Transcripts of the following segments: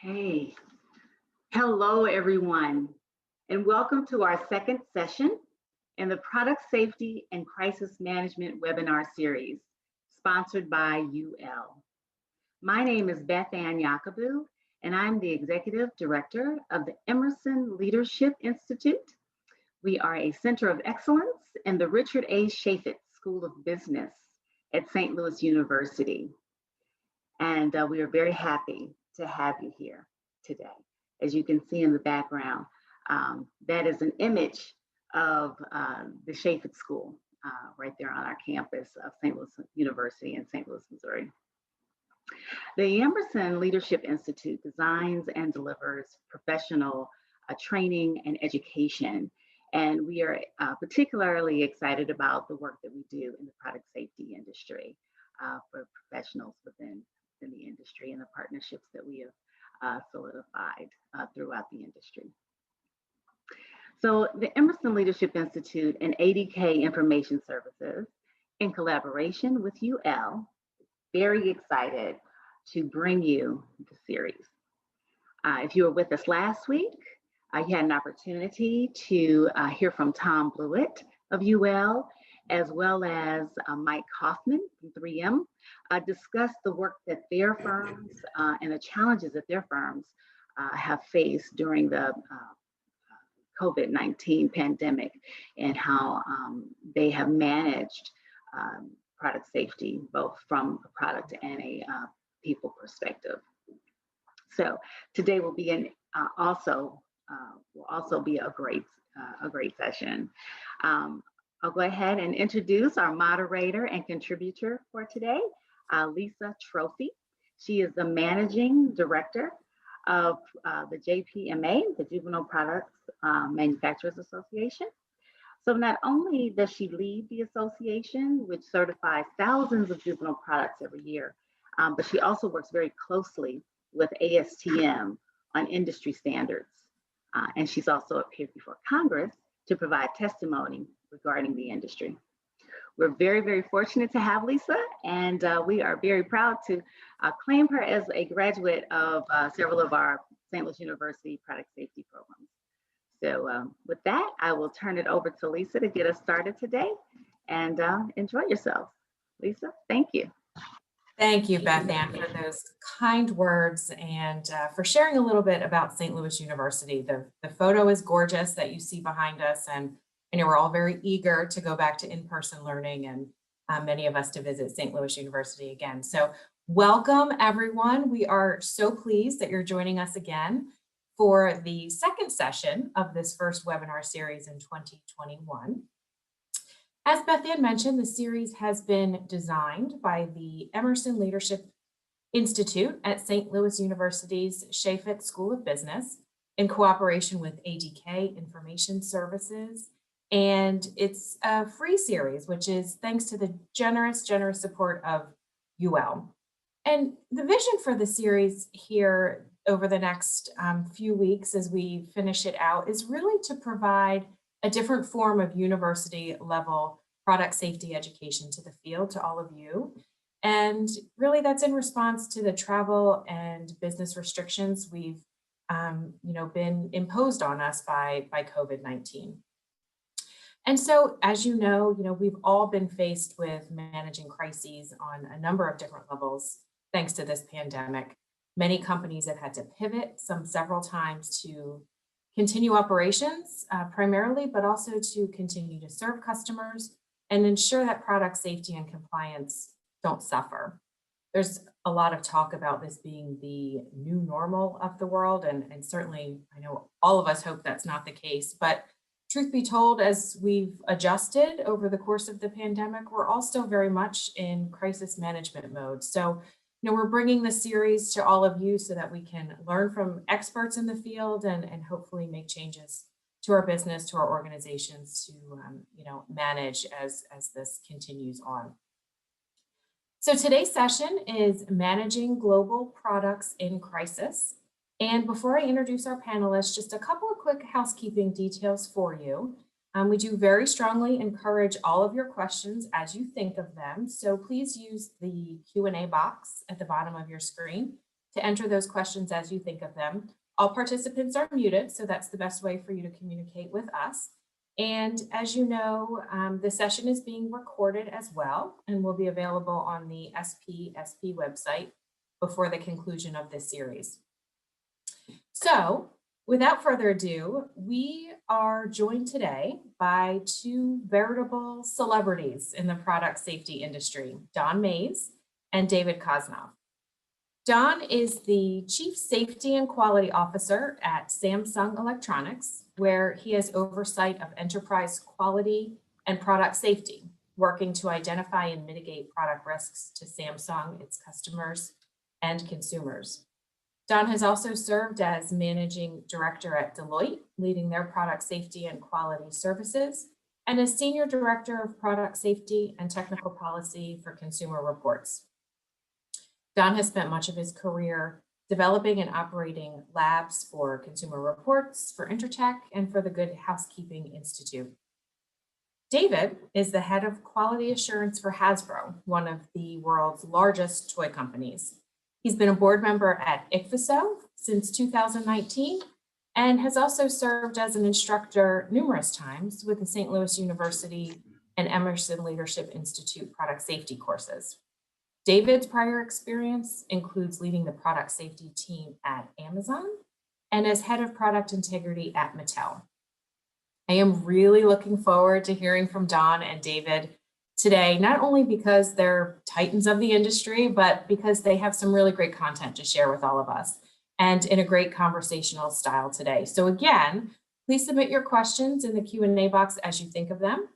Okay. Hello, everyone, and welcome to our second session in the Product Safety and Crisis Management webinar series, sponsored by UL. My name is Beth Ann Yacobu, and I'm the Executive Director of the Emerson Leadership Institute. We are a center of excellence in the Richard A. Chaffetz School of Business at St. Louis University. And we are very happy to have you here today. As you can see in the background, that is an image of the Chaffetz School right there on our campus of St. Louis University in St. Louis, Missouri. The Emerson Leadership Institute designs and delivers professional training and education. And we are particularly excited about the work that we do in the product safety industry for professionals within the industry and the partnerships that we have solidified throughout the industry. So the Emerson Leadership Institute and ADK Information Services, in collaboration with UL, very excited to bring you the series. If you were with us last week, you had an opportunity to hear from Tom Blewett of UL, as well as Mike Kaufman from 3M, discuss the work that their firms and the challenges that their firms have faced during the COVID-19 pandemic and how they have managed product safety, both from a product and a people perspective. So today will be also be a great session. I'll go ahead and introduce our moderator and contributor for today, Lisa Trophy. She is the Managing Director of the JPMA, the Juvenile Products Manufacturers Association. So not only does she lead the association, which certifies thousands of juvenile products every year, but she also works very closely with ASTM on industry standards. And she's also appeared before Congress to provide testimony regarding the industry. We're very, very fortunate to have Lisa, and we are very proud to claim her as a graduate of several of our St. Louis University product safety programs. So with that, I will turn it over to Lisa to get us started today, and enjoy yourself. Lisa, thank you. Thank you, Beth Ann, for those kind words and for sharing a little bit about St. Louis University. The photo is gorgeous that you see behind us, and I know we're all very eager to go back to in-person learning and many of us to visit St. Louis University again. So welcome, everyone. We are so pleased that you're joining us again for the second session of this first webinar series in 2021. As Beth Ann mentioned, the series has been designed by the Emerson Leadership Institute at St. Louis University's Chaffetz School of Business in cooperation with ADK Information Services. And it's a free series, which is thanks to the generous support of UL. And the vision for the series here over the next few weeks as we finish it out is really to provide a different form of university level product safety education to the field, to all of you. And really that's in response to the travel and business restrictions we've been imposed on us by COVID-19. And so, as you know, we've all been faced with managing crises on a number of different levels, thanks to this pandemic. Many companies have had to pivot, some several times, to continue operations primarily, but also to continue to serve customers and ensure that product safety and compliance don't suffer. There's a lot of talk about this being the new normal of the world, and certainly I know all of us hope that's not the case, but truth be told, as we've adjusted over the course of the pandemic, we're all still very much in crisis management mode. So, we're bringing the series to all of you so that we can learn from experts in the field and hopefully make changes to our business, to our organizations to, manage as this continues on. So today's session is Managing Global Products in Crisis. And before I introduce our panelists, just a couple of quick housekeeping details for you. We do very strongly encourage all of your questions as you think of them. So please use the Q&A box at the bottom of your screen to enter those questions as you think of them. All participants are muted, so that's the best way for you to communicate with us. And as you know, the session is being recorded as well and will be available on the SPSP website before the conclusion of this series. So without further ado, we are joined today by two veritable celebrities in the product safety industry, Don Mays and David Kosnoff. Don is the Chief Safety and Quality Officer at Samsung Electronics, where he has oversight of enterprise quality and product safety, working to identify and mitigate product risks to Samsung, its customers, and consumers. Don has also served as Managing Director at Deloitte, leading their product safety and quality services, and as Senior Director of Product Safety and Technical Policy for Consumer Reports. Don has spent much of his career developing and operating labs for Consumer Reports, for Intertek, and for the Good Housekeeping Institute. David is the head of quality assurance for Hasbro, one of the world's largest toy companies. He's been a board member at ICPHSO since 2019 and has also served as an instructor numerous times with the St. Louis University and Emerson Leadership Institute product safety courses. David's prior experience includes leading the product safety team at Amazon and as head of product integrity at Mattel. I am really looking forward to hearing from Don and David today, not only because they're titans of the industry, but because they have some really great content to share with all of us and in a great conversational style today. So again, please submit your questions in the Q&A box as you think of them.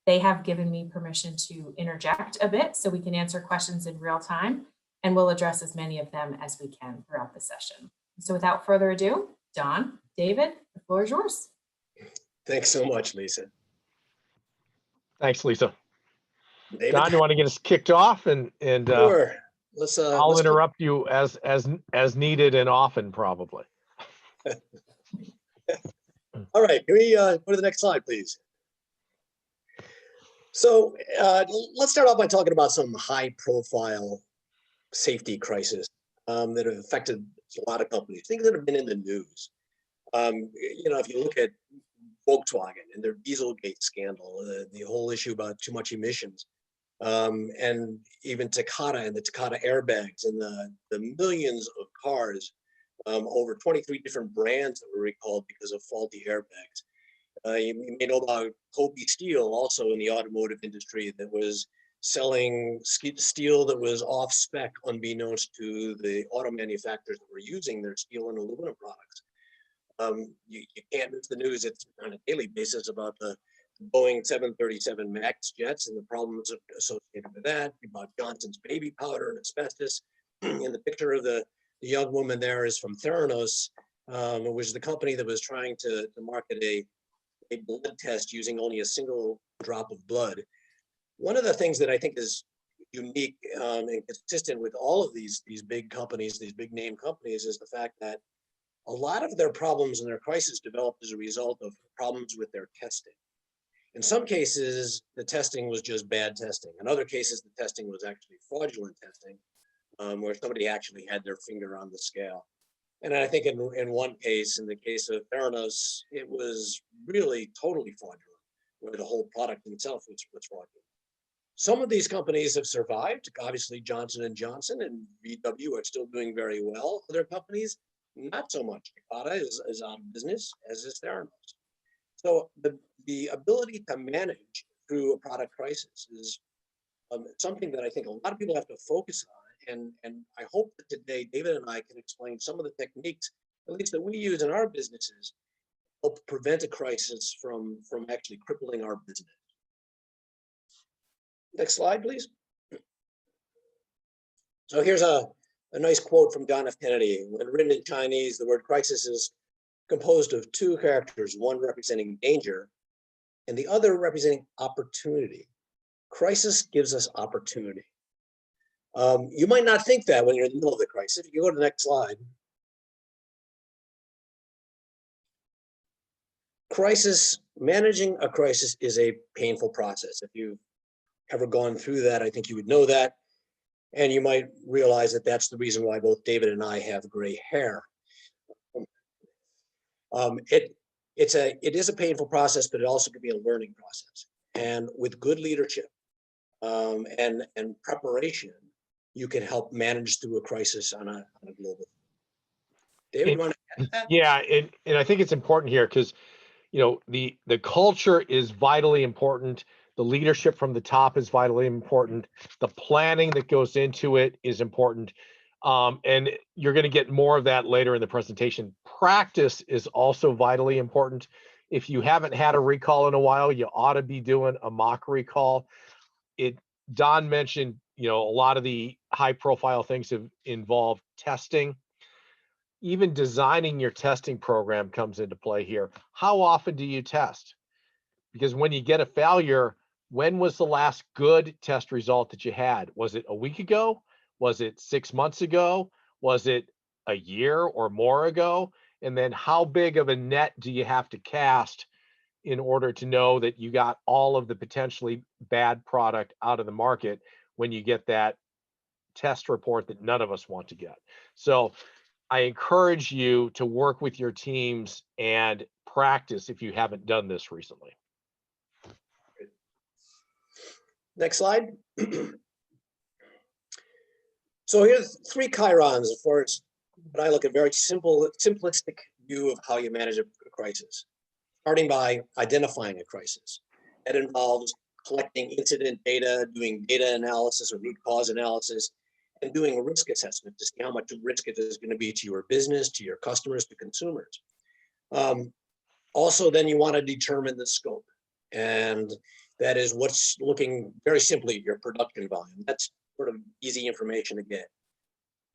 They have given me permission to interject a bit so we can answer questions in real time, and we'll address as many of them as we can throughout the session. So without further ado, Don, David, the floor is yours. Thanks so much, Lisa. Thanks, Lisa. David? Don, you want to get us kicked off, and Sure. I'll interrupt you as needed and often, probably. All right, can we go to the next slide, please? So let's start off by talking about some high-profile safety crises that have affected a lot of companies, things that have been in the news. You know, if you look at Volkswagen and their Dieselgate scandal, the whole issue about too much emissions, and even Takata and the Takata airbags and the millions of cars, over 23 different brands that were recalled because of faulty airbags. You may know about Kobe Steel, also in the automotive industry, that was selling steel that was off spec, unbeknownst to the auto manufacturers that were using their steel and aluminum products. You can't miss the news. It's on a daily basis about the Boeing 737 MAX jets and the problems associated with that, about Johnson's baby powder and asbestos. And the picture of the young woman there is from Theranos, which is the company that was trying to market a blood test using only a single drop of blood. One of the things that I think is unique and consistent with all of these big companies, these big name companies, is the fact that a lot of their problems and their crises developed as a result of problems with their testing. In some cases, the testing was just bad testing. In other cases, the testing was actually fraudulent testing, where somebody actually had their finger on the scale. And I think in one case, in the case of Theranos, it was really totally fraudulent, where the whole product itself was fraudulent. Some of these companies have survived. Obviously, Johnson & Johnson and VW are still doing very well. Other companies, not so much. Takata is out of business, as is Theranos. So the ability to manage through a product crisis is something that I think a lot of people have to focus on. And I hope that today, David and I can explain some of the techniques, at least that we use in our businesses, help prevent a crisis from actually crippling our business. Next slide, please. So here's a nice quote from John F. Kennedy. When written in Chinese, the word crisis is composed of two characters, one representing danger and the other representing opportunity. Crisis gives us opportunity. You might not think that when you're in the middle of the crisis. If you go to the next slide. Managing a crisis is a painful process. If you've ever gone through that, I think you would know that. And you might realize that that's the reason why both David and I have gray hair. It is a painful process, but it also can be a learning process. And with good leadership and preparation, you can help manage through a crisis on a global. David, you want to add to that? Yeah, and I think it's important here because, you know, the culture is vitally important. The leadership from the top is vitally important. The planning that goes into it is important. And you're going to get more of that later in the presentation. Practice is also vitally important. If you haven't had a recall in a while, you ought to be doing a mock recall. Don mentioned, you know, a lot of the high profile things have involved testing. Even designing your testing program comes into play here. How often do you test? Because when you get a failure, when was the last good test result that you had? Was it a week ago? Was it 6 months ago? Was it a year or more ago? And then how big of a net do you have to cast in order to know that you got all of the potentially bad product out of the market when you get that test report that none of us want to get? So I encourage you to work with your teams and practice if you haven't done this recently. Next slide. So here's 3 chyrons for what I look at, very simplistic view of how you manage a crisis. Starting by identifying a crisis. That involves collecting incident data, doing data analysis or root cause analysis, and doing a risk assessment to see how much risk it is going to be to your business, to your customers, to consumers. Also, then you want to determine the scope. And that is what's looking very simply at your production volume. That's sort of easy information to get.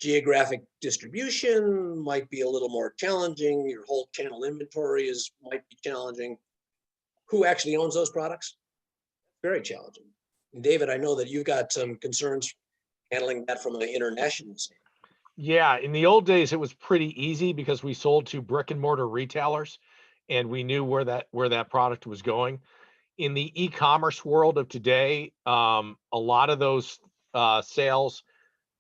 Geographic distribution might be a little more challenging. Your whole channel inventory might be challenging. Who actually owns those products? Very challenging. And David, I know that you've got some concerns handling that from an international standpoint. Yeah, in the old days, it was pretty easy because we sold to brick and mortar retailers and we knew where that product was going. In the e-commerce world of today, a lot of those sales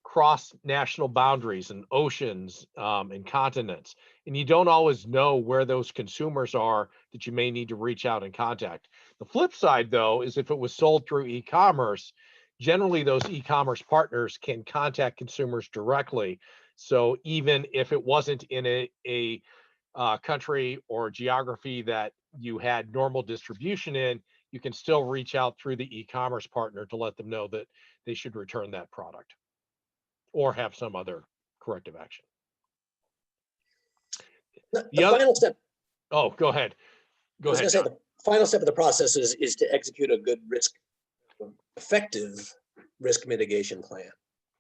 cross national boundaries and oceans and continents. And you don't always know where those consumers are that you may need to reach out and contact. The flip side, though, is if it was sold through e-commerce, generally those e-commerce partners can contact consumers directly. So even if it wasn't in a country or geography that you had normal distribution in, you can still reach out through the e-commerce partner to let them know that they should return that product or have some other corrective action. The final step. Oh, go ahead. I was going to say the final step of the process is to execute a good effective risk mitigation plan.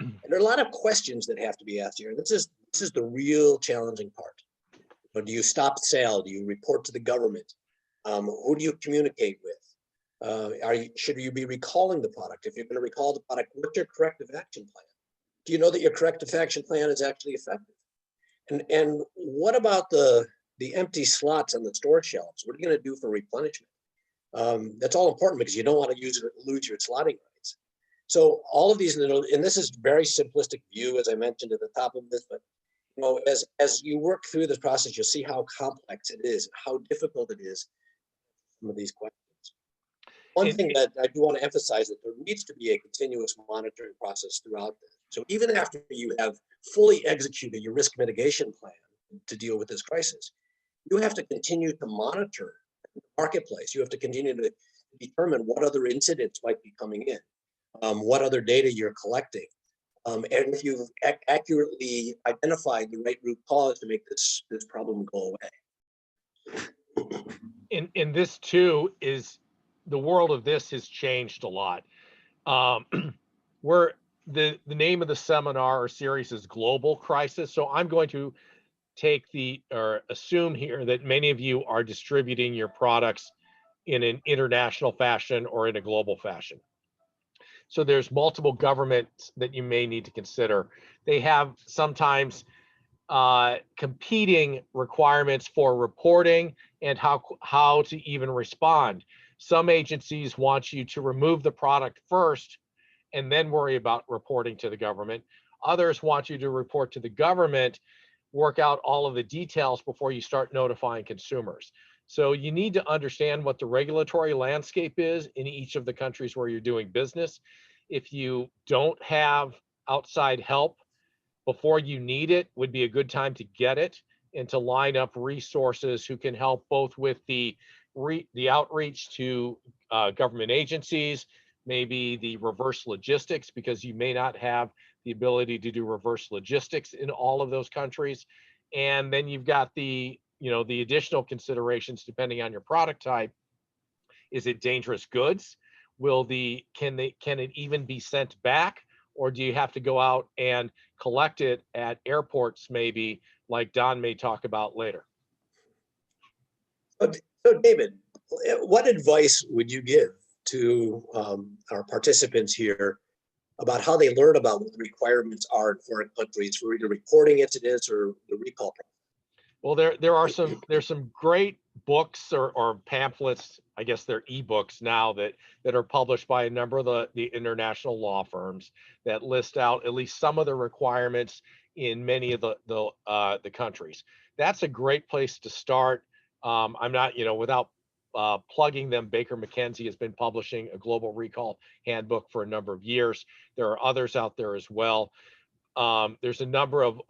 And there are a lot of questions that have to be asked here. This is the real challenging part. Do you stop sale? Do you report to the government? Who do you communicate with? Should you be recalling the product? If you're going to recall the product, what's your corrective action plan? Do you know that your corrective action plan is actually effective? And what about the empty slots on the store shelves? What are you going to do for replenishment? That's all important because you don't want to lose your slotting rights. So all of these little, and this is very simplistic view, as I mentioned at the top of this, but as you work through this process, you'll see how complex it is, how difficult it is. Some of these questions. One thing that I do want to emphasize that there needs to be a continuous monitoring process throughout this. So even after you have fully executed your risk mitigation plan to deal with this crisis, you have to continue to monitor the marketplace. You have to continue to determine what other incidents might be coming in, what other data you're collecting, and if you've accurately identified the right root cause to make this problem go away. And this too is, the world of this has changed a lot. The name of the seminar or series is Global Crisis. So I'm going to assume here that many of you are distributing your products in an international fashion or in a global fashion. So there's multiple governments that you may need to consider. They have sometimes competing requirements for reporting and how to even respond. Some agencies want you to remove the product first and then worry about reporting to the government. Others want you to report to the government, work out all of the details before you start notifying consumers. So you need to understand what the regulatory landscape is in each of the countries where you're doing business. If you don't have outside help before you need it, would be a good time to get it and to line up resources who can help both with the outreach to government agencies, maybe the reverse logistics, because you may not have the ability to do reverse logistics in all of those countries. And then you've got the, the additional considerations depending on your product type. Is it dangerous goods? Can it even be sent back? Or do you have to go out and collect it at airports, maybe, like Don may talk about later? So David, what advice would you give to our participants here about how they learn about what the requirements are in foreign countries for either reporting incidents or the recall process? Well, there's some great books or pamphlets, I guess they're ebooks now, that are published by a number of the international law firms that list out at least some of the requirements in many of the countries. That's a great place to start. I'm not, without plugging them, Baker McKenzie has been publishing a global recall handbook for a number of years. There are others out there as well. There's a number of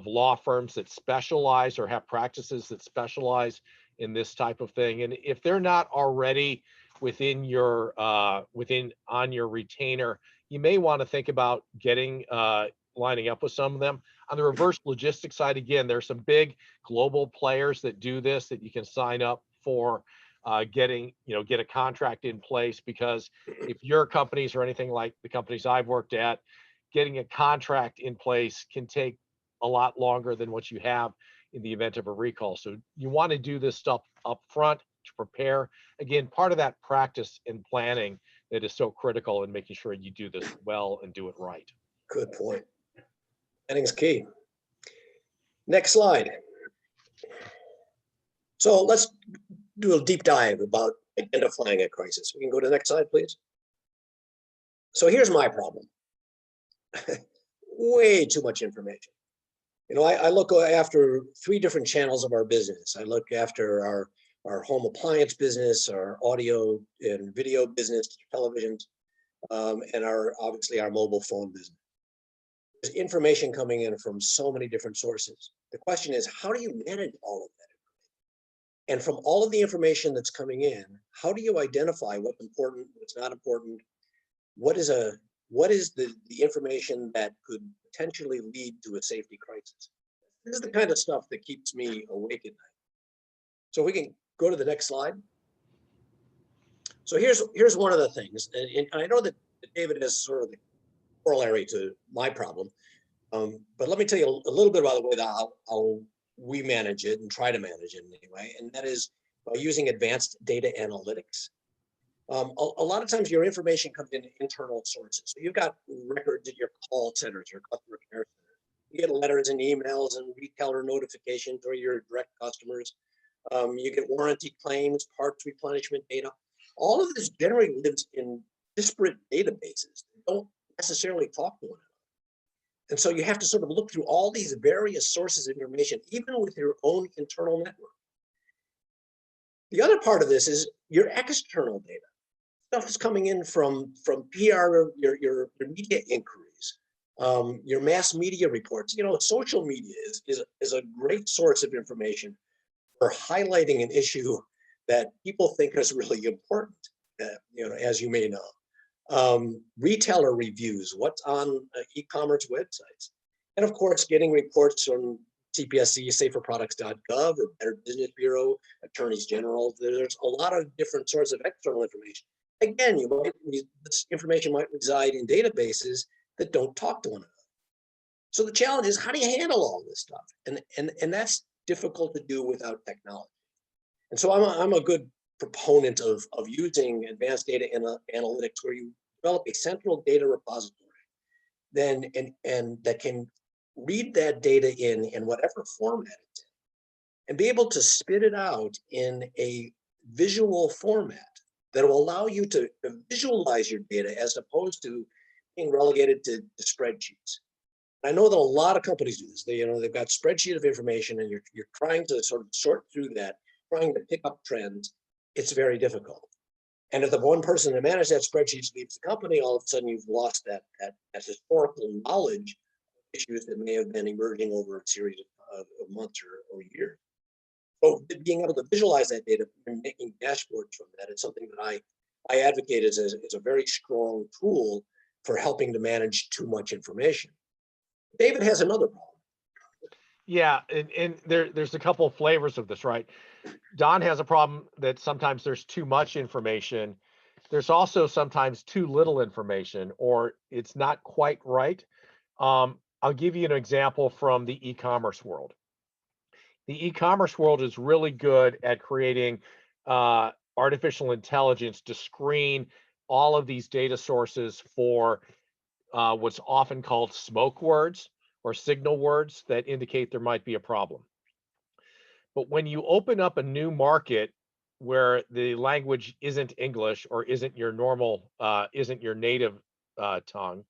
law firms that specialize or have practices that specialize in this type of thing. And if they're not already within your on your retainer, you may want to think about lining up with some of them. On the reverse logistics side, again, there's some big global players that do this that you can sign up for, get a contract in place, because if your companies or anything like the companies I've worked at, getting a contract in place can take a lot longer than what you have in the event of a recall. So you want to do this stuff up front to prepare. Again, part of that practice and planning that is so critical in making sure you do this well and do it right. Good point. Planning's key. Next slide. So let's do a deep dive about identifying a crisis. We can go to the next slide, please. So here's my problem. Way too much information. I look after 3 different channels of our business. I look after our home appliance business, our audio and video business, televisions, and obviously our mobile phone business. There's information coming in from so many different sources. The question is, how do you manage all of that? And from all of the information that's coming in, how do you identify what's important, what's not important? What is the information that could potentially lead to a safety crisis? This is the kind of stuff that keeps me awake at night. So we can go to the next slide. So here's one of the things, and I know that David has sort of the corollary to my problem, but let me tell you a little bit about the way that how we manage it and try to manage it anyway, and that is by using advanced data analytics. A lot of times your information comes in internal sources. So you've got records at your call centers, your customer care centers. You get letters and emails and retailer notifications or your direct customers. You get warranty claims, parts replenishment data. All of this generally lives in disparate databases that don't necessarily talk to one another. And so you have to sort of look through all these various sources of information, even with your own internal network. The other part of this is your external data. Stuff is coming in from PR, your media inquiries, your mass media reports. Social media is a great source of information for highlighting an issue that people think is really important, as you may know. Retailer reviews, what's on e-commerce websites. And of course, getting reports from CPSC, saferproducts.gov, or Better Business Bureau, attorneys general. There's a lot of different sorts of external information. Again, this information might reside in databases that don't talk to one another. So the challenge is, how do you handle all this stuff? And that's difficult to do without technology. And so I'm a good proponent of using advanced data analytics, where you develop a central data repository, and that can read that data in whatever format it's in, and be able to spit it out in a visual format that will allow you to visualize your data, as opposed to being relegated to spreadsheets. I know that a lot of companies do this. They've got spreadsheet of information, and you're trying to sort of sort through that, trying to pick up trends. It's very difficult. And if the one person that managed that spreadsheet leaves the company, all of a sudden you've lost that historical knowledge of issues that may have been emerging over a series of months or years. So being able to visualize that data and making dashboards from that, it's something that I advocate as a very strong tool for helping to manage too much information. David has another problem. Yeah, and there's a couple of flavors of this, right? Don has a problem that sometimes there's too much information. There's also sometimes too little information, or it's not quite right. I'll give you an example from the e-commerce world. The e-commerce world is really good at creating artificial intelligence to screen all of these data sources for what's often called smoke words or signal words that indicate there might be a problem. But when you open up a new market where the language isn't English or isn't your normal, isn't your native tongue,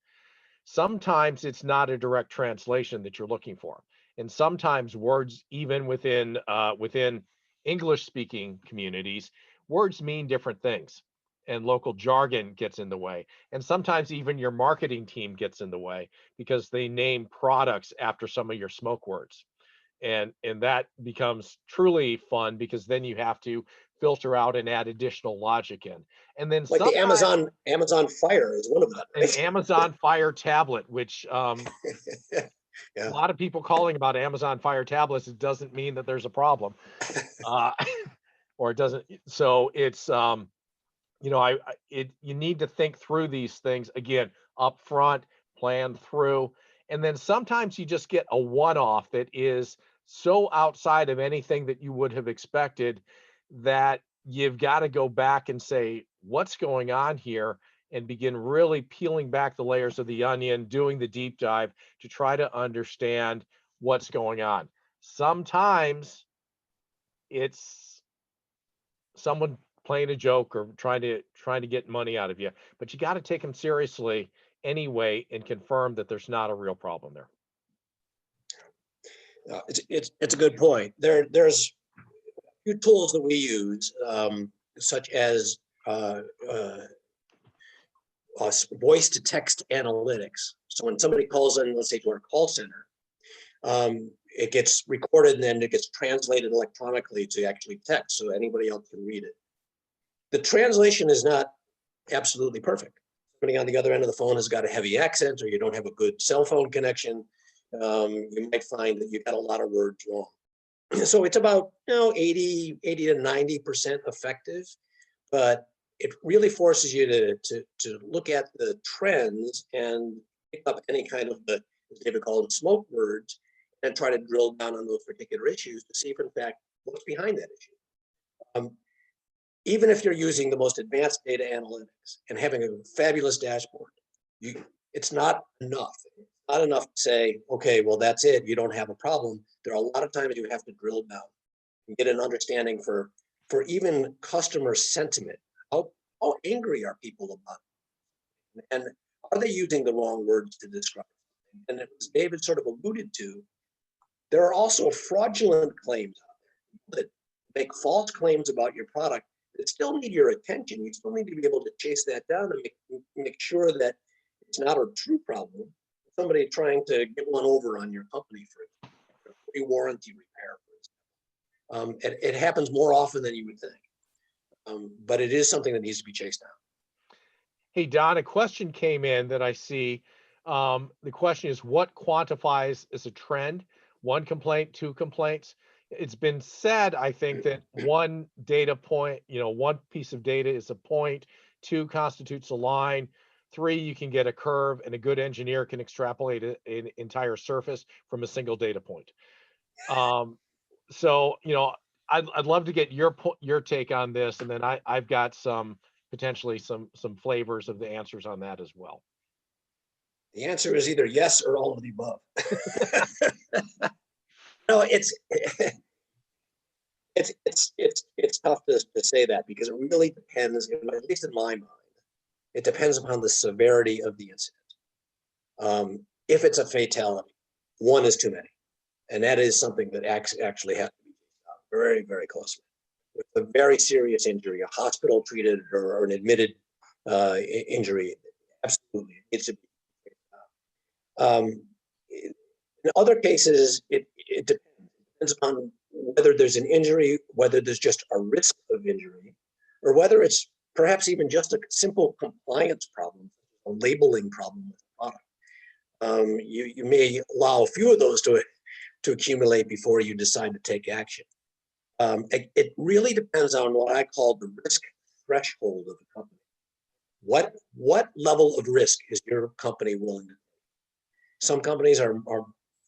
sometimes it's not a direct translation that you're looking for. And sometimes words, even within English speaking communities, words mean different things, and local jargon gets in the way. And sometimes even your marketing team gets in the way because they name products after some of your smoke words. And that becomes truly fun because then you have to filter out and add additional logic in. And then like the Amazon Fire is one of them. An Amazon Fire tablet, which Yeah. a lot of people calling about Amazon Fire tablets, it doesn't mean that there's a problem, or it doesn't. So it's you need to think through these things again up front, plan through, and then sometimes you just get a one-off that is so outside of anything that you would have expected that you've got to go back and say, what's going on here? And begin really peeling back the layers of the onion, doing the deep dive to try to understand what's going on. Sometimes it's someone playing a joke or trying to get money out of you, but you got to take them seriously anyway and confirm that there's not a real problem there. It's a good point. There's a few tools that we use, such as voice to text analytics. So when somebody calls in, let's say to our call center, it gets recorded and then it gets translated electronically to actually text, so anybody else can read it. The translation is not absolutely perfect. Somebody on the other end of the phone has got a heavy accent, or you don't have a good cell phone connection. You might find that you've got a lot of words wrong. So it's about 80 to 90% effective, but it really forces you to look at the trends and pick up any kind of the, as David called them, smoke words, and try to drill down on those particular issues to see if in fact what's behind that issue. Even if you're using the most advanced data analytics and having a fabulous dashboard, it's not enough. It's not enough to say, okay, well, that's it. You don't have a problem. There are a lot of times you have to drill down and get an understanding for even customer sentiment. How angry are people about it? And are they using the wrong words to describe it? And as David sort of alluded to, there are also fraudulent claims out there that make false claims about your product that still need your attention. You still need to be able to chase that down and make sure that it's not a true problem. Somebody trying to get one over on your company for a warranty repair, for example. It happens more often than you would think, but it is something that needs to be chased down. Hey, Don, a question came in that I see. The question is, what quantifies as a trend? 1 complaint, 2 complaints? It's been said, I think, that 1 data point, 1 piece of data is a point, 2 constitutes a line, 3, you can get a curve, and a good engineer can extrapolate an entire surface from a single data point. So, I'd love to get your take on this, and then I've got potentially some flavors of the answers on that as well. The answer is either yes or all of the above. No, it's tough to say that because it really depends, at least in my mind, it depends upon the severity of the incident. If it's a fatality, one is too many. And that is something that actually has to be very, very closely. With a very serious injury, a hospital treated or an admitted injury, absolutely needs to be. In other cases, it depends on whether there's an injury, whether there's just a risk of injury, or whether it's perhaps even just a simple compliance problem, a labeling problem with the product. You may allow a few of those to accumulate before you decide to take action. It really depends on what I call the risk threshold of the company. What level of risk is your company willing to take? Some companies are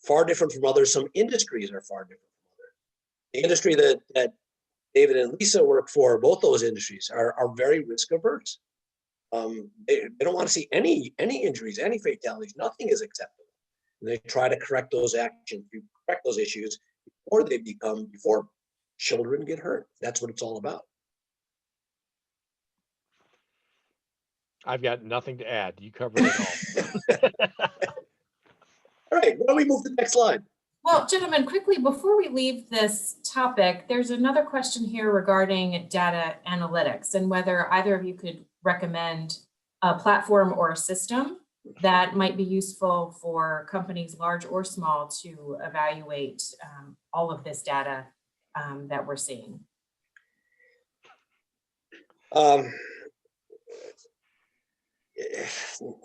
far different from others. Some industries are far different from others. The industry that David and Lisa work for, both those industries are very risk averse. They don't want to see any injuries, any fatalities. Nothing is acceptable. And they try to correct those actions, correct those issues before children get hurt. That's what it's all about. I've got nothing to add. You covered it all. All right, why don't we move to the next slide? Well, gentlemen, quickly, before we leave this topic, there's another question here regarding data analytics and whether either of you could recommend a platform or a system that might be useful for companies large or small to evaluate all of this data that we're seeing.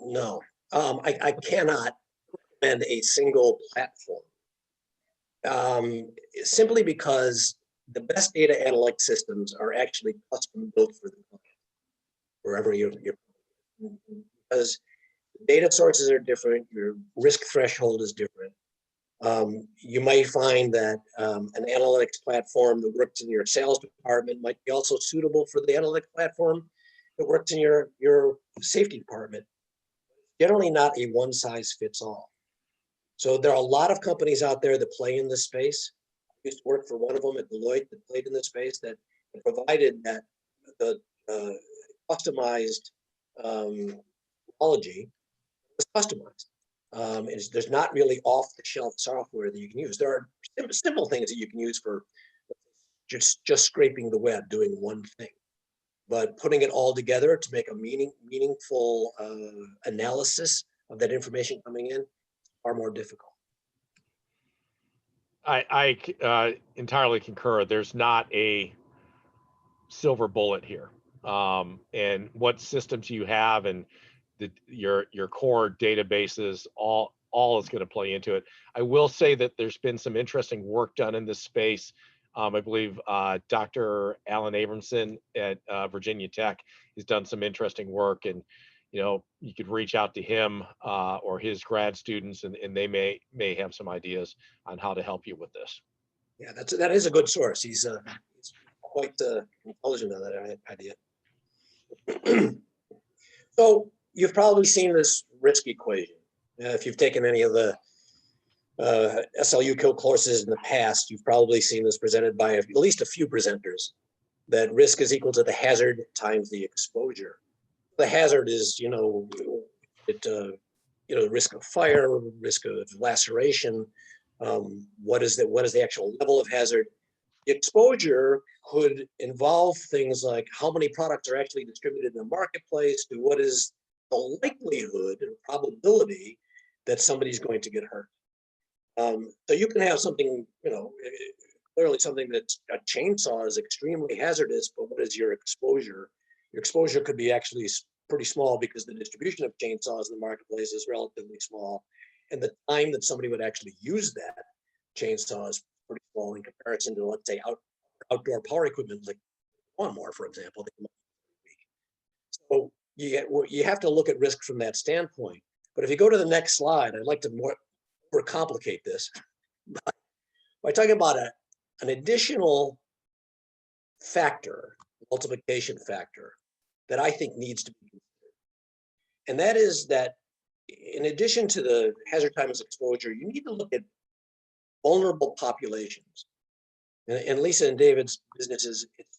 No, I cannot recommend a single platform. Simply because the best data analytic systems are actually custom built for the client, wherever you're because data sources are different, your risk threshold is different. You might find that an analytics platform that works in your sales department might be also suitable for the analytics platform that works in your safety department. Generally not a one size fits all. So there are a lot of companies out there that play in this space. I used to work for one of them at Deloitte that played in this space that provided that the customized technology was customized. There's not really off-the-shelf software that you can use. There are simple things that you can use for just scraping the web, doing one thing. But putting it all together to make a meaningful analysis of that information coming in, far more difficult. I entirely concur. There's not a silver bullet here. And what systems you have and your core databases, all is going to play into it. I will say that there's been some interesting work done in this space. I believe Dr. Alan Abramson at Virginia Tech has done some interesting work, and you could reach out to him or his grad students, and they may have some ideas on how to help you with this. Yeah, that is a good source. He's quite intelligent on that idea. So you've probably seen this risk equation. If you've taken any of the SLU courses in the past, you've probably seen this presented by at least a few presenters, that risk is equal to the hazard times the exposure. The hazard is, risk of fire, risk of laceration. What is the actual level of hazard? The exposure could involve things like how many products are actually distributed in the marketplace, to what is the likelihood or probability that somebody's going to get hurt. So you can have something, clearly something that's a chainsaw is extremely hazardous, but what is your exposure? Your exposure could be actually pretty small because the distribution of chainsaws in the marketplace is relatively small. And the time that somebody would actually use that chainsaw is pretty small in comparison to, let's say, outdoor power equipment like lawnmower, for example. So you have to look at risk from that standpoint. But if you go to the next slide, I'd like to more complicate this by talking about an additional factor, multiplication factor, that I think needs to be considered. And that is that in addition to the hazard times exposure, you need to look at vulnerable populations. And Lisa and David's businesses, it's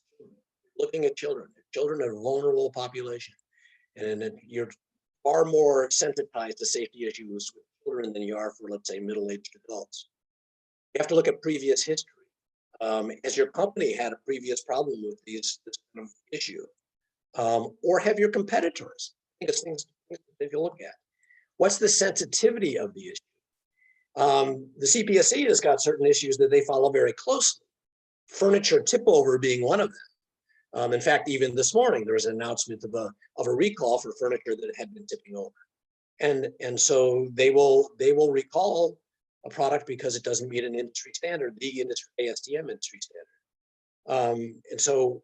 looking at children. Children are a vulnerable population. And you're far more sensitized to safety issues with children than you are for, let's say, middle-aged adults. You have to look at previous history. Has your company had a previous problem with this kind of issue? Or have your competitors? I think it's things that you look at. What's the sensitivity of the issue? The CPSC has got certain issues that they follow very closely. Furniture tip over being one of them. In fact, even this morning, there was an announcement of a recall for furniture that had been tipping over. And so they will recall a product because it doesn't meet an industry standard, the industry ASTM industry standard. And so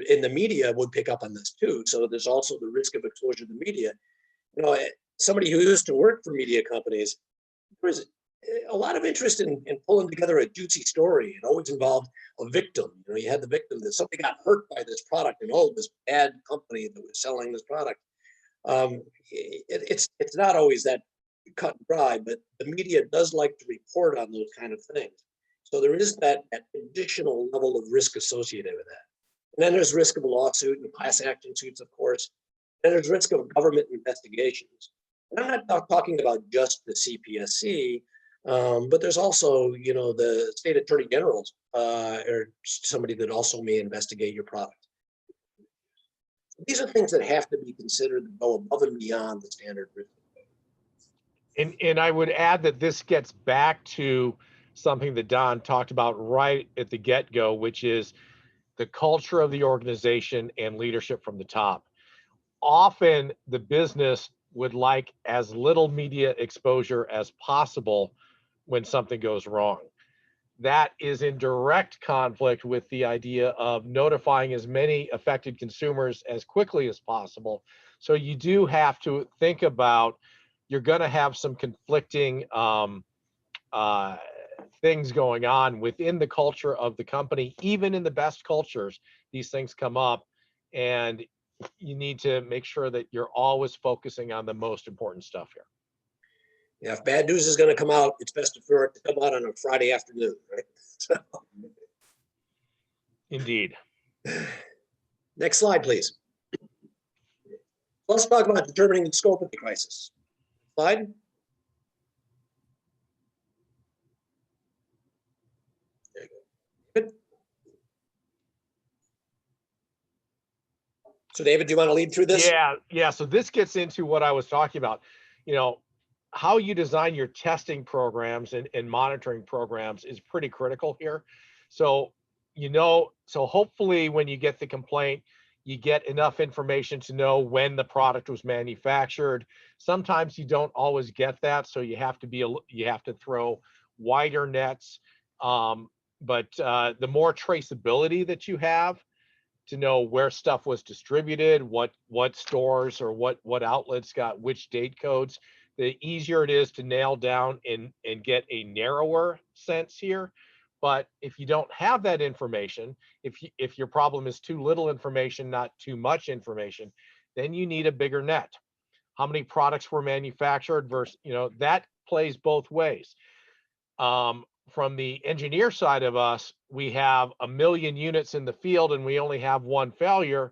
in the media would pick up on this too. So there's also the risk of exposure to the media. You know, somebody who used to work for media companies, there was a lot of interest in pulling together a juicy story. It always involved a victim. You know, you had the victim that somebody got hurt by this product, and oh, this bad company that was selling this product. It's not always that cut and dry, but the media does like to report on those kind of things. So there is that additional level of risk associated with that. And then there's risk of a lawsuit and class action suits, of course. And there's risk of government investigations. And I'm not talking about just the CPSC, but there's also, you know, the state attorney generals or somebody that also may investigate your product. These are things that have to be considered to go above and beyond the standard risk. And I would add that this gets back to something that Don talked about right at the get-go, which is the culture of the organization and leadership from the top. Often the business would like as little media exposure as possible when something goes wrong. That is in direct conflict with the idea of notifying as many affected consumers as quickly as possible. So you do have to think about, you're going to have some conflicting things going on within the culture of the company. Even in the best cultures, these things come up, and you need to make sure that you're always focusing on the most important stuff here. Yeah, if bad news is going to come out, it's best for it to come out on a Friday afternoon, right? So. Indeed. Next slide, please. Let's talk about determining the scope of the crisis. Slide. There you go. Good. So David, do you want to lead through this? Yeah. So this gets into what I was talking about. You know, how you design your testing programs and monitoring programs is pretty critical here. So, you know, so hopefully when you get the complaint, you get enough information to know when the product was manufactured. Sometimes you don't always get that, so you have to throw wider nets. But the more traceability that you have to know where stuff was distributed, what stores or what outlets got which date codes, the easier it is to nail down and get a narrower sense here. But if you don't have that information, if your problem is too little information, not too much information, then you need a bigger net. How many products were manufactured versus, you know, that plays both ways. From the engineer side of us, we have 1 million units in the field and we only have one failure.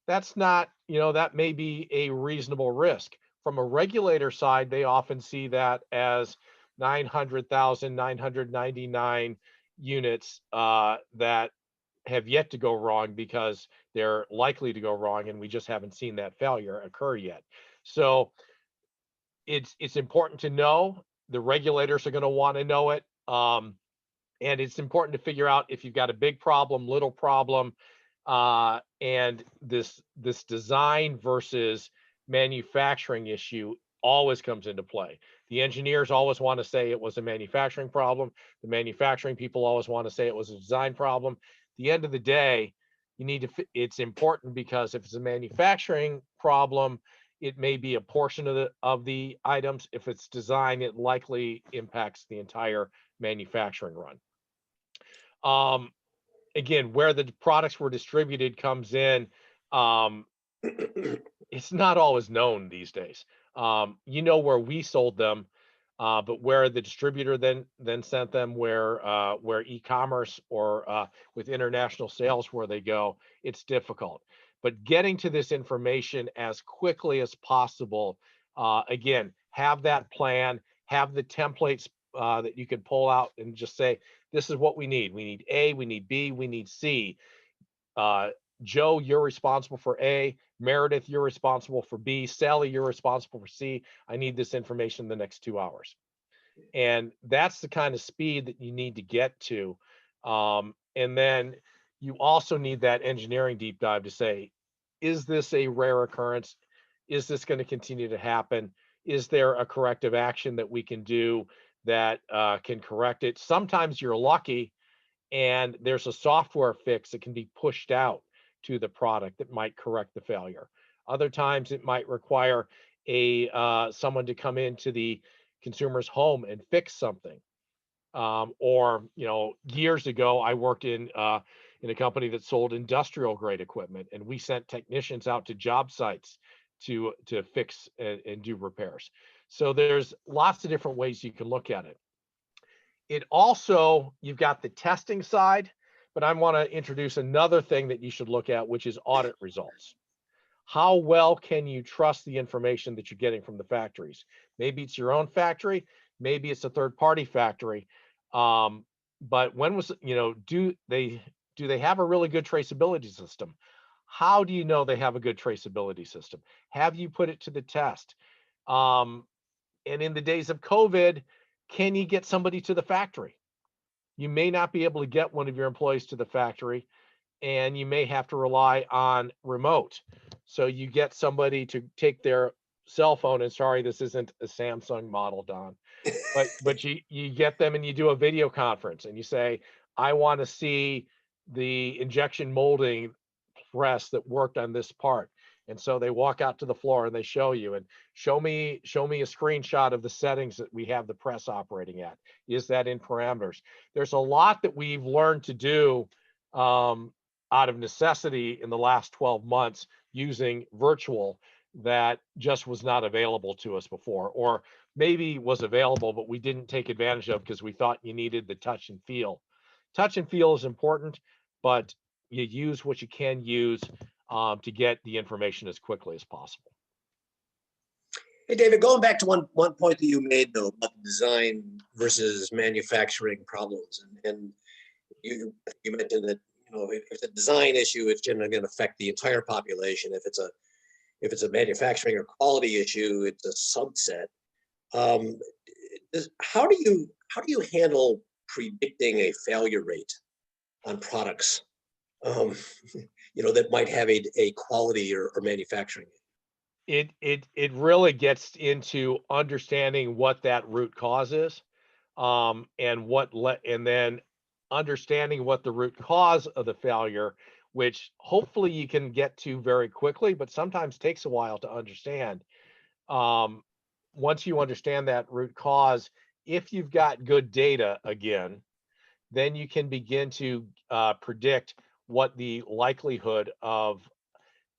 That's not, you know, that may be a reasonable risk. From a regulator side, they often see that as 999 units that have yet to go wrong because they're likely to go wrong, and we just haven't seen that failure occur yet. So it's important to know. The regulators are going to want to know it, and it's important to figure out if you've got a big problem, little problem, and this design versus manufacturing issue always comes into play. The engineers always want to say it was a manufacturing problem. The manufacturing people always want to say it was a design problem. At the end of the day, you need to, it's important because if it's a manufacturing problem, it may be a portion of the items. If it's design, it likely impacts the entire manufacturing run. Again, where the products were distributed comes in. It's not always known these days. You know where we sold them, but where the distributor then sent them, where e-commerce or with international sales where they go, it's difficult. But getting to this information as quickly as possible Again, have that plan, have the templates that you can pull out and just say, this is what we need. We need A, we need B, we need C. Joe, you're responsible for A. Meredith, you're responsible for B. Sally, you're responsible for C. I need this information in the next 2 hours. And that's the kind of speed that you need to get to. And then you also need that engineering deep dive to say, is this a rare occurrence? Is this going to continue to happen? Is there a corrective action that we can do that can correct it? Sometimes you're lucky and there's a software fix that can be pushed out to the product that might correct the failure. Other times it might require someone to come into the consumer's home and fix something. Or, years ago, I worked in a company that sold industrial grade equipment, and we sent technicians out to job sites to fix and do repairs. So there's lots of different ways you can look at it. It also, you've got the testing side, but I want to introduce another thing that you should look at, which is audit results. How well can you trust the information that you're getting from the factories? Maybe it's your own factory, maybe it's a third-party factory. But when was, do they have a really good traceability system? How do you know they have a good traceability system? Have you put it to the test? And in the days of COVID, can you get somebody to the factory? You may not be able to get one of your employees to the factory, and you may have to rely on remote. So you get somebody to take their cell phone, and sorry, this isn't a Samsung model, Don, but you get them and you do a video conference and you say, I want to see the injection molding press that worked on this part. And so they walk out to the floor and they show you, and show me a screenshot of the settings that we have the press operating at. Is that in parameters? There's a lot that we've learned to do out of necessity in the last 12 months using virtual that just was not available to us before, or maybe was available, but we didn't take advantage of because we thought you needed the touch and feel. Touch and feel is important, but you use what you can use to get the information as quickly as possible. Hey, David, going back to one point that you made, though, about the design versus manufacturing problems, and you mentioned that, if it's a design issue, it's generally going to affect the entire population. If it's a manufacturing or quality issue, it's a subset. How do you handle predicting a failure rate on products, that might have a quality or manufacturing? It really gets into understanding what that root cause is, and then understanding what the root cause of the failure, which hopefully you can get to very quickly, but sometimes takes a while to understand. Once you understand that root cause, if you've got good data again, then you can begin to predict what the likelihood of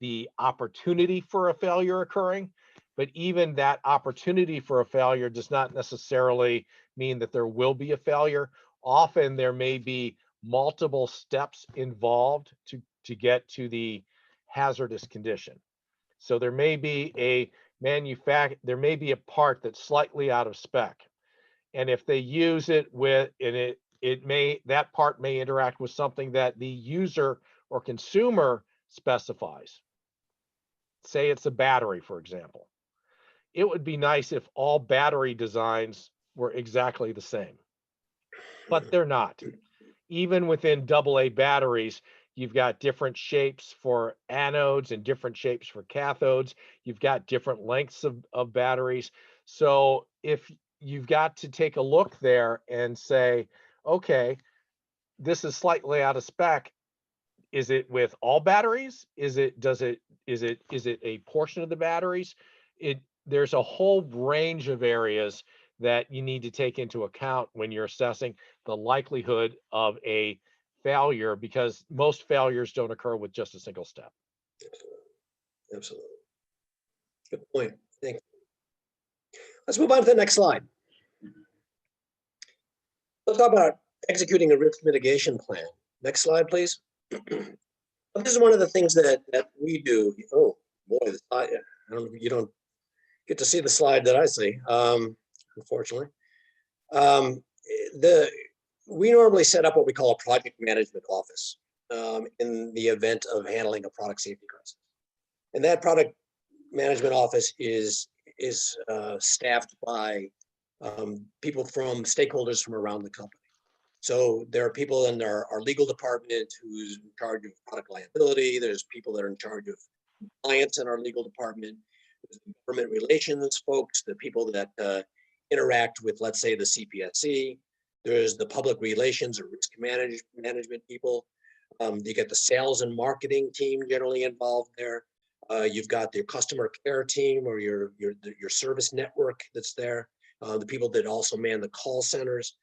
the opportunity for a failure occurring. But even that opportunity for a failure does not necessarily mean that there will be a failure. Often there may be multiple steps involved to get to the hazardous condition. So there may be a part that's slightly out of spec. And if they use it that part may interact with something that the user or consumer specifies. Say it's a battery, for example. It would be nice if all battery designs were exactly the same, but they're not. Even within AA batteries, you've got different shapes for anodes and different shapes for cathodes. You've got different lengths of batteries. So if you've got to take a look there and say, okay, this is slightly out of spec. Is it with all batteries? Is it a portion of the batteries? There's a whole range of areas that you need to take into account when you're assessing the likelihood of a failure, because most failures don't occur with just a single step. Absolutely. Good point. Thank you. Let's move on to the next slide. Let's talk about executing a risk mitigation plan. Next slide, please. This is one of the things that we do. Oh boy, you don't get to see the slide that I see, unfortunately. Um, we normally set up what we call a project management office in the event of handling a product safety crisis. And that product management office is staffed by people from stakeholders from around the company. So there are people in our legal department who's in charge of product liability. There's people that are in charge of compliance in our legal department. There's the government relations folks, the people that interact with, let's say, the CPSC. There's the public relations or risk management people. You get the sales and marketing team generally involved there. You've got your customer care team or your service network that's there. The people that also man the call centers.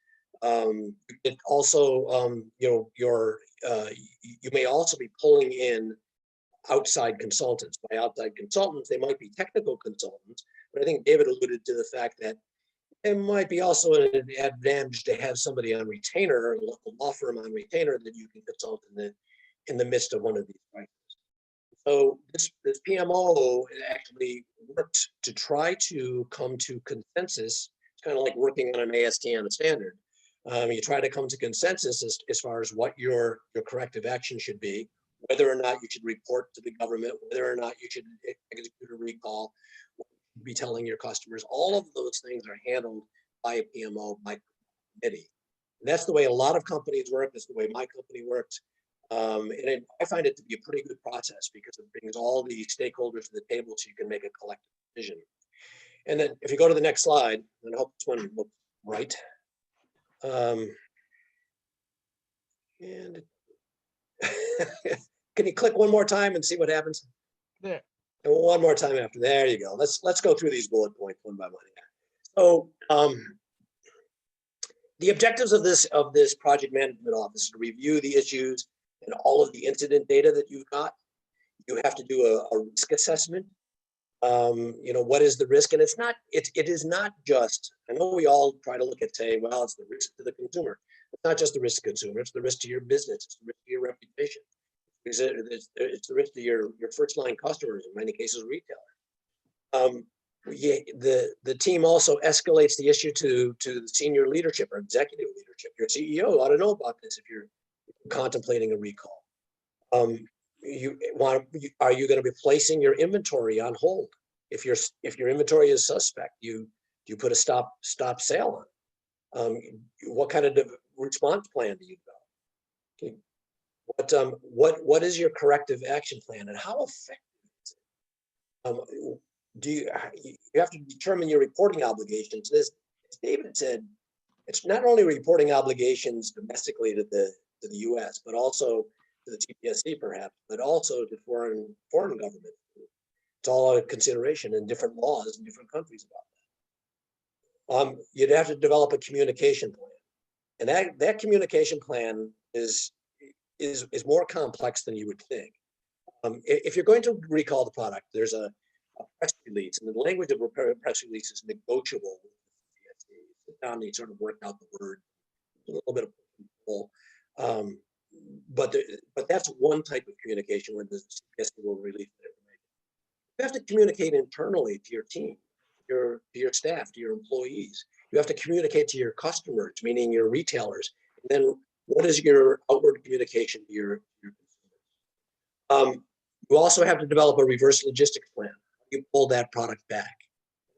It also, you may also be pulling in outside consultants. By outside consultants, they might be technical consultants, but I think David alluded to the fact that it might be also an advantage to have somebody on retainer, a local law firm on retainer that you can consult in the midst of one of these crises. So this PMO actually worked to try to come to consensus. It's kind of like working on an ASTM standard. You try to come to consensus as far as what your corrective action should be, whether or not you should report to the government, whether or not you should execute a recall, be telling your customers. All of those things are handled by a PMO, by committee. And that's the way a lot of companies work. That's the way my company works. I find it to be a pretty good process because it brings all the stakeholders to the table so you can make a collective decision. And then if you go to the next slide, and I hope this one looks right. And can you click one more time and see what happens? There. And one more time after. There you go. Let's go through these bullet points one by one. So the objectives of this project management office is to review the issues and all of the incident data that you've got. You have to do a risk assessment. What is the risk? And it is not just, I know we all try to look at saying, well, it's the risk to the consumer. It's not just the risk to the consumer, it's the risk to your business, it's the risk to your reputation. It's the risk to your first line customers, in many cases, retailers. The team also escalates the issue to the senior leadership or executive leadership. Your CEO ought to know about this if you're contemplating a recall. Are you going to be placing your inventory on hold? If your inventory is suspect, you put a stop sale on. What kind of response plan do you develop? What is your corrective action plan, and how effective is it? You have to determine your reporting obligations. As David said, it's not only reporting obligations domestically to the U.S., but also to the TPSC perhaps, but also to foreign governments. It's all a consideration in different laws in different countries about that. You'd have to develop a communication plan, and that communication plan is more complex than you would think. If you're going to recall the product, there's a press release, and the language of a press release is negotiable. Sit down, they sort of work out the word, a little bit of control. But that's one type of communication when the CPSC will release the information. You have to communicate internally to your team, to your staff, to your employees. You have to communicate to your customers, meaning your retailers. And then what is your outward communication to your consumers? You also have to develop a reverse logistics plan. You pull that product back.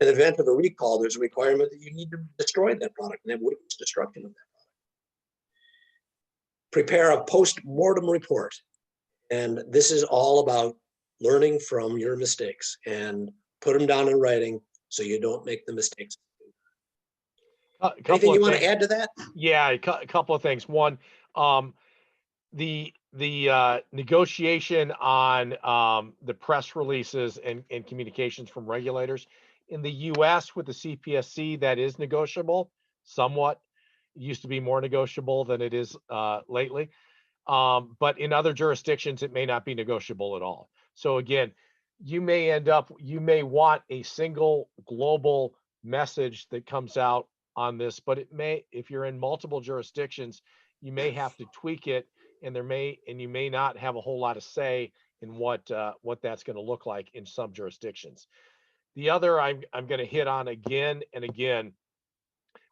In the event of a recall, there's a requirement that you need to destroy that product and have witness destruction of that product. Prepare a post-mortem report. And this is all about learning from your mistakes and put them down in writing so you don't make the mistakes. Anything you want to add to that? Yeah, a couple of things. One, the negotiation on the press releases and communications from regulators in the U.S. with the CPSC, that is negotiable somewhat. It used to be more negotiable than it is lately. But in other jurisdictions, it may not be negotiable at all. So again, you may want a single global message that comes out on this, but it may, if you're in multiple jurisdictions, you may have to tweak it, and you may not have a whole lot of say in what that's going to look like in some jurisdictions. The other I'm going to hit on again and again,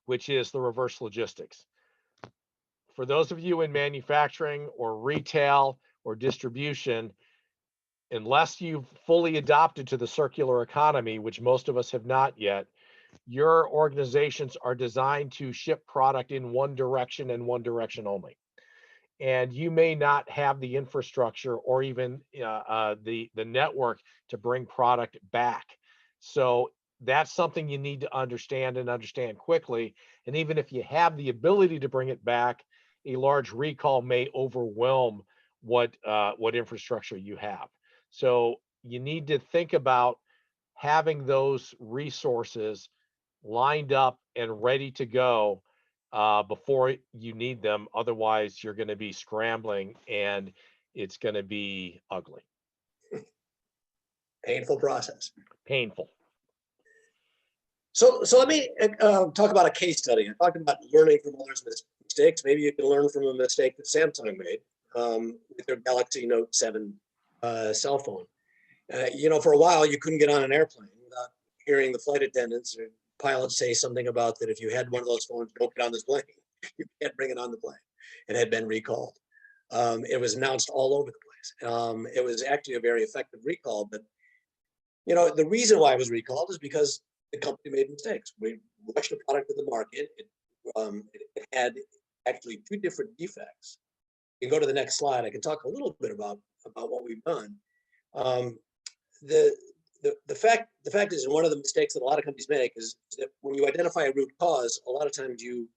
which is the reverse logistics. For those of you in manufacturing or retail or distribution, unless you've fully adopted to the circular economy, which most of us have not yet, your organizations are designed to ship product in one direction and one direction only. And you may not have the infrastructure or even the network to bring product back. So that's something you need to understand and understand quickly. And even if you have the ability to bring it back, a large recall may overwhelm what infrastructure you have. So you need to think about having those resources lined up and ready to go before you need them. Otherwise, you're going to be scrambling and it's going to be ugly. Painful process. Painful. So let me talk about a case study. I talked about learning from others' mistakes. Maybe you can learn from a mistake that Samsung made with their Galaxy Note 7 cell phone. For a while, you couldn't get on an airplane without hearing the flight attendants or pilots say something about that if you had one of those phones, don't get on this plane. You can't bring it on the plane. It had been recalled. It was announced all over the place. It was actually a very effective recall, but the reason why it was recalled is because the company made mistakes. We rushed the product to the market. It had actually two different defects. You can go to the next slide. I can talk a little bit about what we've done. The fact is, and one of the mistakes that a lot of companies make is that when you identify a root cause, a lot of times you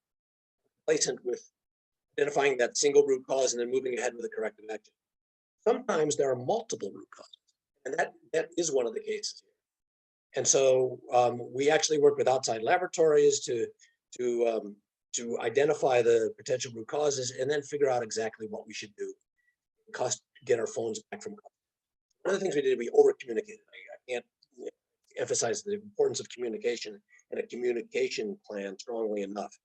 place it with identifying that single root cause and then moving ahead with a corrective action. Sometimes there are multiple root causes, and that is one of the cases here. And so we actually work with outside laboratories to identify the potential root causes and then figure out exactly what we should do to get our phones back from customers. One of the things we did, we over communicated. I can't emphasize the importance of communication and a communication plan strongly enough.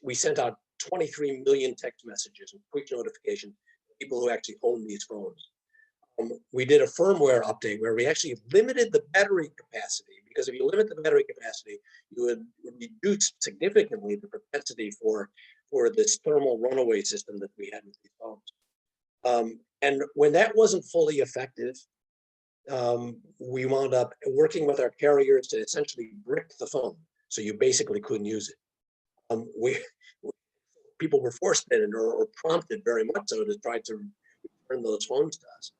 We sent out 23 million text messages and quick notification to people who actually own these phones. We did a firmware update where we actually limited the battery capacity, because if you limit the battery capacity, you would reduce significantly the propensity for this thermal runaway system that we had with these phones. And when that wasn't fully effective, we wound up working with our carriers to essentially brick the phone, so you basically couldn't use it. People were force fed or prompted very much so to try to return those phones to us.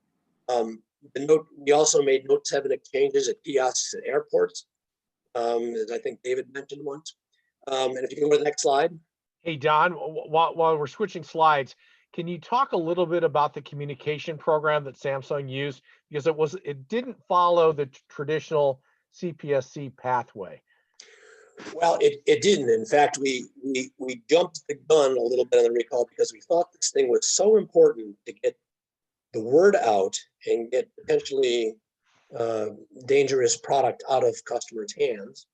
We also made Note 7 exchanges at kiosks at airports, as I think David mentioned once. And if you can go to the next slide. Hey, Don, while we're switching slides, can you talk a little bit about the communication program that Samsung used? Because it didn't follow the traditional CPSC pathway. Well, it didn't. In fact, we jumped the gun a little bit on the recall because we thought this thing was so important to get the word out and get potentially dangerous product out of customers' hands,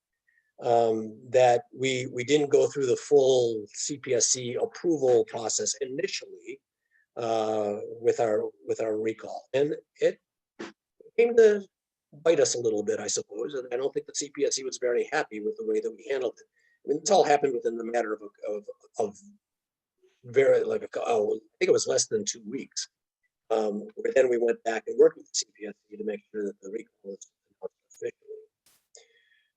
that we didn't go through the full CPSC approval process initially with our recall, and it came to bite us a little bit, I suppose. And I don't think the CPSC was very happy with the way that we handled it. I mean, it's all happened within the matter of very I think it was less than 2 weeks. Where then we went back and worked with the CPSC to make sure that the recall was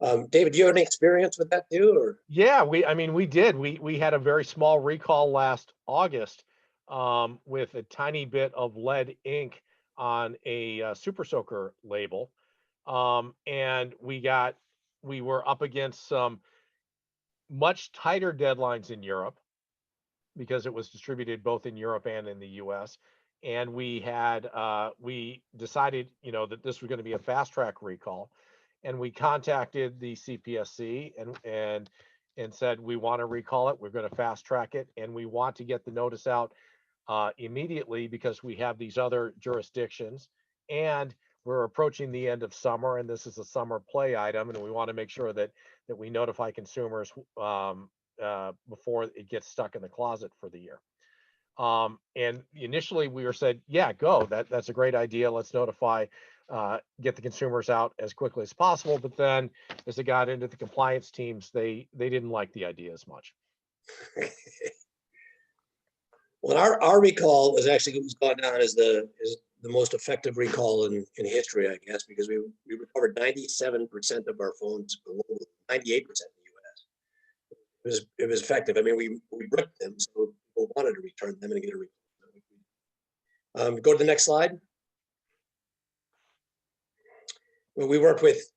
officially. David, do you have any experience with that too? Or? Yeah, we did. We had a very small recall last August with a tiny bit of lead ink on a Super Soaker label. And we were up against some much tighter deadlines in Europe because it was distributed both in Europe and in the US. And we decided, that this was going to be a fast track recall, and we contacted the CPSC and said, we want to recall it. We're going to fast track it, and we want to get the notice out immediately because we have these other jurisdictions, and we're approaching the end of summer, and this is a summer play item, and we want to make sure that we notify consumers before it gets stuck in the closet for the year. And initially we were said, yeah, go. That's a great idea. Let's notify get the consumers out as quickly as possible. But then as it got into the compliance teams, they didn't like the idea as much. Well, our recall was gone down as the most effective recall in history, I guess, because we recovered 97% of our phones globally, 98% in the US. It was effective. I mean, we ripped them, so people wanted to return them and get a recall. Go to the next slide. Well, we worked with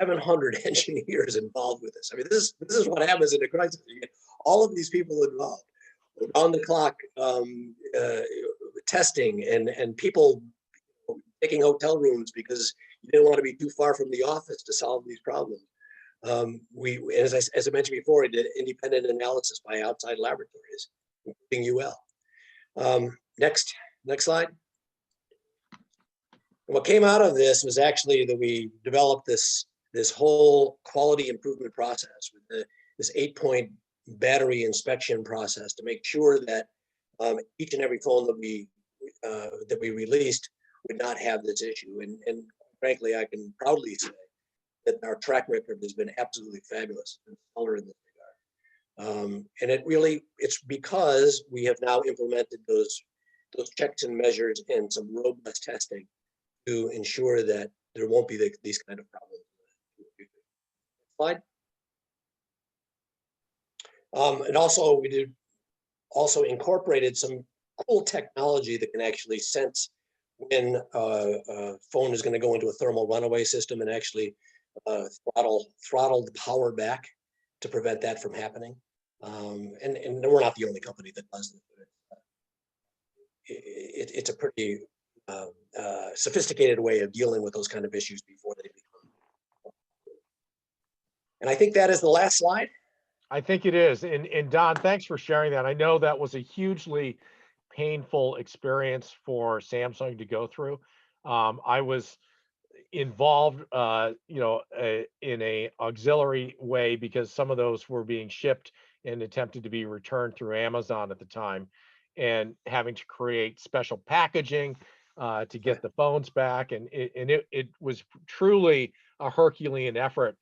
700 engineers involved with this. I mean, this is what happens in a crisis. You get all of these people involved, on the clock testing, and people taking hotel rooms because you didn't want to be too far from the office to solve these problems. As I mentioned before, we did independent analysis by outside laboratories, including UL. Next slide. What came out of this was actually that we developed this whole quality improvement process with this 8-point battery inspection process to make sure that each and every phone that we released would not have this issue. And frankly, I can proudly say that our track record has been absolutely fabulous and stellar in this regard. And it's because we have now implemented those checks and measures and some robust testing to ensure that there won't be these kind of problems. Slide. And also we incorporated some cool technology that can actually sense when a phone is going to go into a thermal runaway system and actually throttle the power back to prevent that from happening. And we're not the only company that does this. It's a pretty sophisticated way of dealing with those kind of issues before they become. And I think that is the last slide. I think it is. And Don, thanks for sharing that. I know that was a hugely painful experience for Samsung to go through. I was involved, in a auxiliary way because some of those were being shipped and attempted to be returned through Amazon at the time, and having to create special packaging to get the phones back. And it was truly a Herculean effort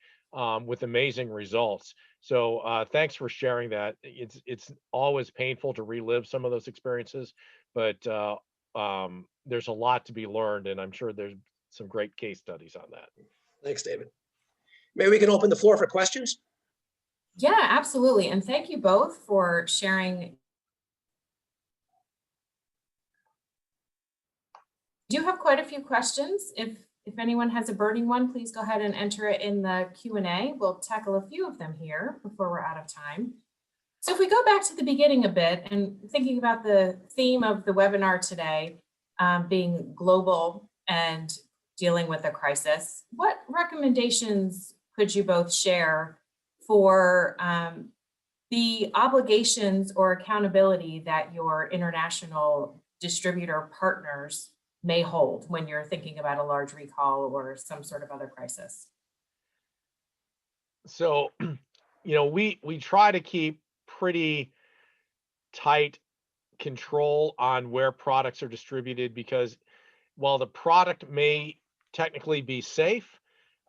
with amazing results. So thanks for sharing that. It's always painful to relive some of those experiences, but there's a lot to be learned, and I'm sure there's some great case studies on that. Thanks, David. Maybe we can open the floor for questions. Yeah, absolutely. And thank you both for sharing. I do have quite a few questions. If anyone has a burning one, please go ahead and enter it in the Q&A. We'll tackle a few of them here before we're out of time. So if we go back to the beginning a bit and thinking about the theme of the webinar today, being global and dealing with a crisis, what recommendations could you both share for the obligations or accountability that your international distributor partners may hold when you're thinking about a large recall or some sort of other crisis? So, we try to keep pretty tight control on where products are distributed, because while the product may technically be safe,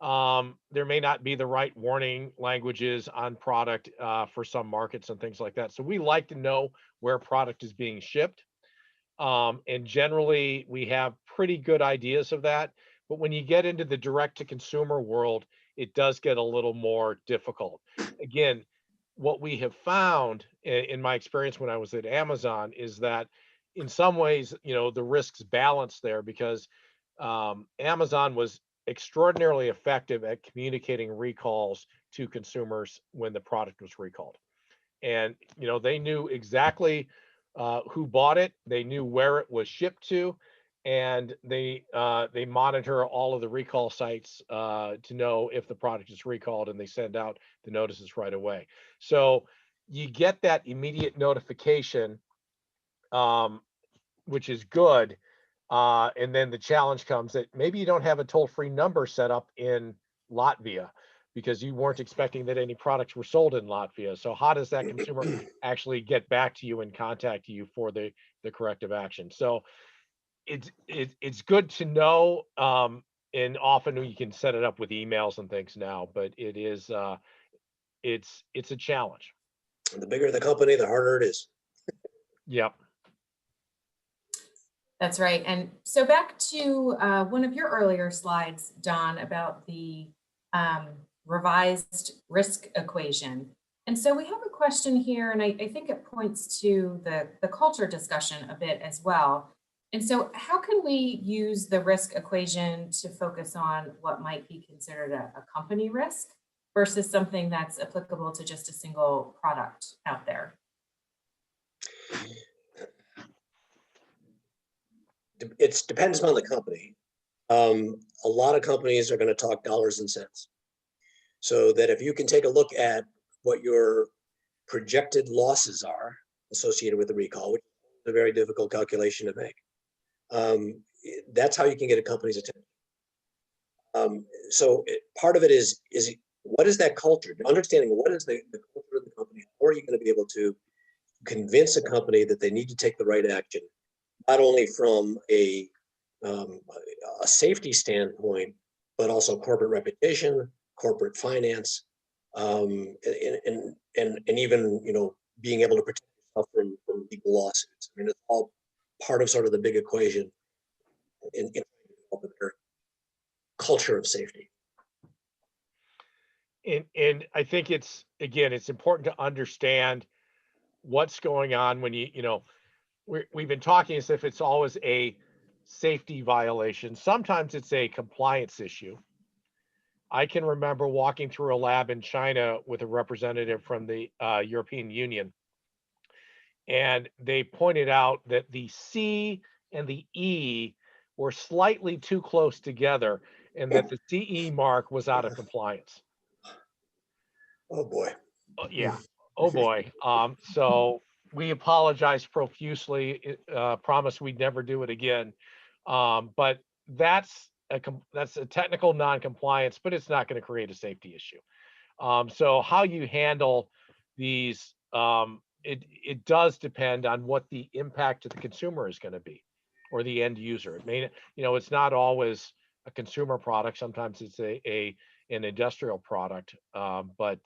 there may not be the right warning languages on product for some markets and things like that. So we like to know where product is being shipped. And generally we have pretty good ideas of that. But when you get into the direct to consumer world, it does get a little more difficult. Again, what we have found in my experience when I was at Amazon is that in some ways, the risks balance there, because Amazon was extraordinarily effective at communicating recalls to consumers when the product was recalled. And, they knew exactly who bought it, they knew where it was shipped to, and they monitor all of the recall sites to know if the product is recalled, and they send out the notices right away. So you get that immediate notification, which is good. And then the challenge comes that maybe you don't have a toll-free number set up in Latvia because you weren't expecting that any products were sold in Latvia. So how does that consumer actually get back to you and contact you for the corrective action? So it's good to know, and often you can set it up with emails and things now, but it is, it's a challenge. And the bigger the company, the harder it is. Yep. That's right. And so back to one of your earlier slides, Don, about the revised risk equation. And so we have a question here, and I think it points to the culture discussion a bit as well. And so how can we use the risk equation to focus on what might be considered a company risk versus something that's applicable to just a single product out there? It depends on the company. A lot of companies are going to talk dollars and cents. So that if you can take a look at what your projected losses are associated with the recall, which is a very difficult calculation to make, that's how you can get a company's attention. Part of it is what is that culture? Understanding what is the culture of the company, how are you going to be able to convince a company that they need to take the right action, not only from a safety standpoint, but also corporate reputation, corporate finance, and even, you know, being able to protect yourself from legal lawsuits. I mean, it's all part of sort of the big equation in their culture of safety. And I think it's important to understand what's going on when we've been talking as if it's always a safety violation. Sometimes it's a compliance issue. I can remember walking through a lab in China with a representative from the European Union, and they pointed out that the C and the E were slightly too close together, and that the CE mark was out of compliance. Oh boy. Yeah. Oh boy. So we apologize profusely, promise we'd never do it again. But that's a technical non-compliance, but it's not going to create a safety issue. So how you handle these, it does depend on what the impact to the consumer is going to be, or the end user. It may, it's not always a consumer product. Sometimes it's an industrial product, but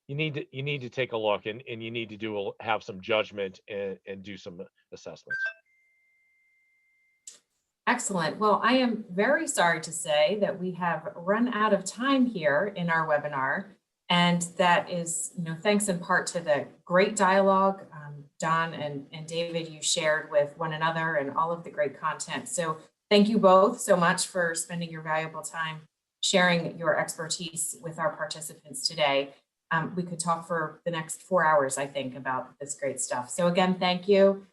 you need to take a look, and you need to have some judgment and do some assessments. Excellent. Well, I am very sorry to say that we have run out of time here in our webinar, and that is, thanks in part to the great dialogue, Don and David, you shared with one another, and all of the great content. So thank you both so much for spending your valuable time sharing your expertise with our participants today. We could talk for the next 4 hours, I think, about this great stuff. So again, thank you.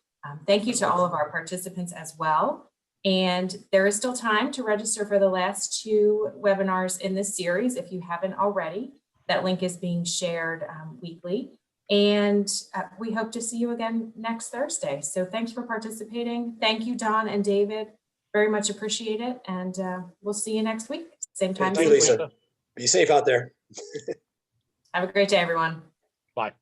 Thank you to all of our participants as well. And there is still time to register for the last 2 webinars in this series if you haven't already. That link is being shared weekly. And we hope to see you again next Thursday. So thanks for participating. Thank you, Don and David. Very much appreciate it. And we'll see you next week. Same time. Thank you, Lisa. Be safe out there. Have a great day, everyone. Bye.